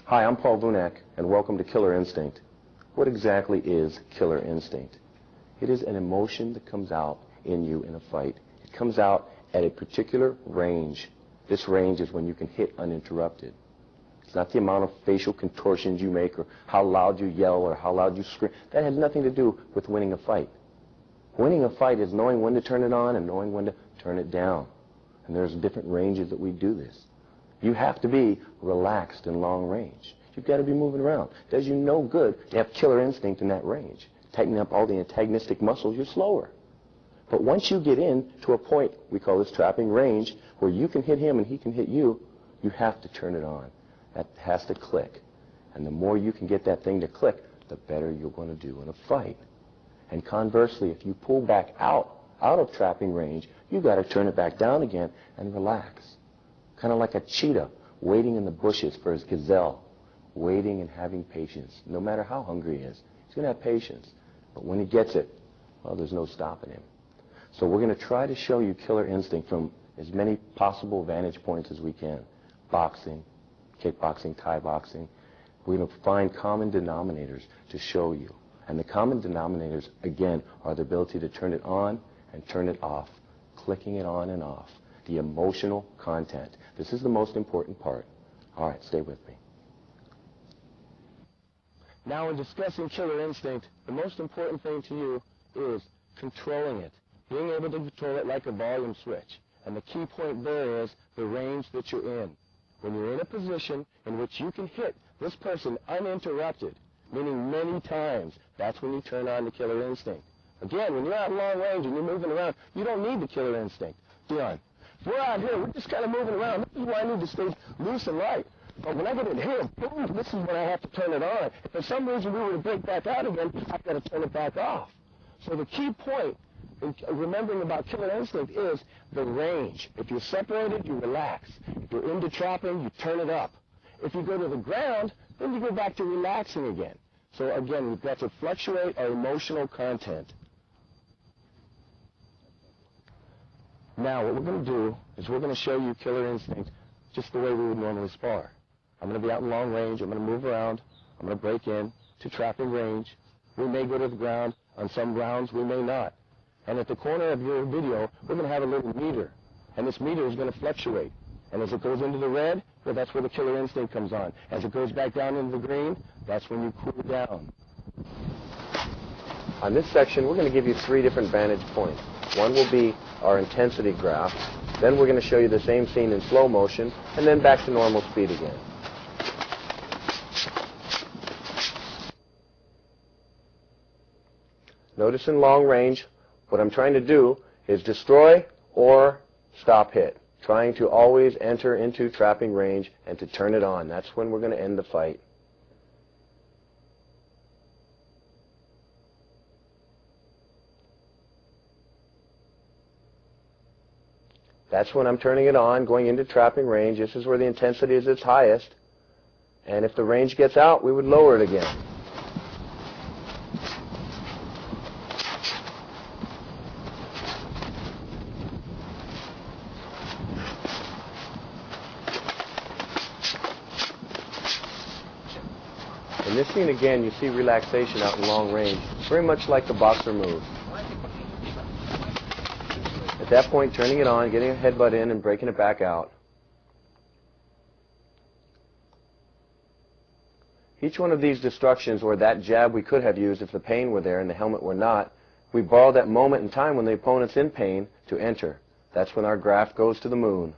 Hi, I'm Paul Vunak, and welcome to Killer Instinct. What exactly is killer instinct? It is an emotion that comes out in you in a fight. It comes out at a particular range. This range is when you can hit uninterrupted. It's not the amount of facial contortions you make or how loud you yell or how loud you scream. That has nothing to do with winning a fight. Winning a fight is knowing when to turn it on and knowing when to turn it down. And there's different ranges that we do this. You have to be relaxed in long range. You've got to be moving around. It does you no good to have killer instinct in that range. Tightening up all the antagonistic muscles, you're slower. But once you get in to a point, we call this trapping range, where you can hit him and he can hit you, you have to turn it on. That has to click. And the more you can get that thing to click, the better you're going to do in a fight. And conversely, if you pull back out of trapping range, you've got to turn it back down again and relax. Kind of like a cheetah waiting in the bushes for his gazelle, waiting and having patience. No matter how hungry he is, he's going to have patience. But when he gets it, well, there's no stopping him. So we're going to try to show you killer instinct from as many possible vantage points as we can. Boxing, kickboxing, Thai boxing. We're going to find common denominators to show you. And the common denominators, again, are the ability to turn it on and turn it off, clicking it on and off. The emotional content. This is the most important part. All right, stay with me. Now, in discussing killer instinct, the most important thing to you is controlling it, being able to control it like a volume switch. And the key point there is the range that you're in. When you're in a position in which you can hit this person uninterrupted, meaning many times, that's when you turn on the killer instinct. Again, when you're out long range and you're moving around, you don't need the killer instinct. Dion, if we're out here, we're just kind of moving around. This is why I need to stay loose and light. But when I get in here, boom, this is when I have to turn it on. If for some reason we were to break back out again, I've got to turn it back off. So the key point in remembering about killer instinct is the range. If you're separated, you relax. If you're into trapping, you turn it up. If you go to the ground, then you go back to relaxing again. So again, we've got to fluctuate our emotional content. Now, what we're going to do is we're going to show you killer instinct just the way we would normally spar. I'm going to be out in long range. I'm going to move around. I'm going to break in to trapping range. We may go to the ground. On some rounds, we may not. And at the corner of your video, we're going to have a little meter. And this meter is going to fluctuate. And as it goes into the red, well, that's where the killer instinct comes on. As it goes back down into the green, that's when you cool down. On this section, we're going to give you 3 different vantage points. One will be our intensity graph. Then we're going to show you the same scene in slow motion, and then back to normal speed again. Notice in long range, what I'm trying to do is destroy or stop hit. Trying to always enter into trapping range and to turn it on. That's when we're going to end the fight. That's when I'm turning it on, going into trapping range. This is where the intensity is its highest. And if the range gets out, we would lower it again. In this scene again, you see relaxation out in long range, very much like the boxer move. At that point, turning it on, getting a headbutt in and breaking it back out. Each one of these destructions, or that jab we could have used if the pain were there and the helmet were not, we borrow that moment in time when the opponent's in pain to enter. That's when our graph goes to the moon.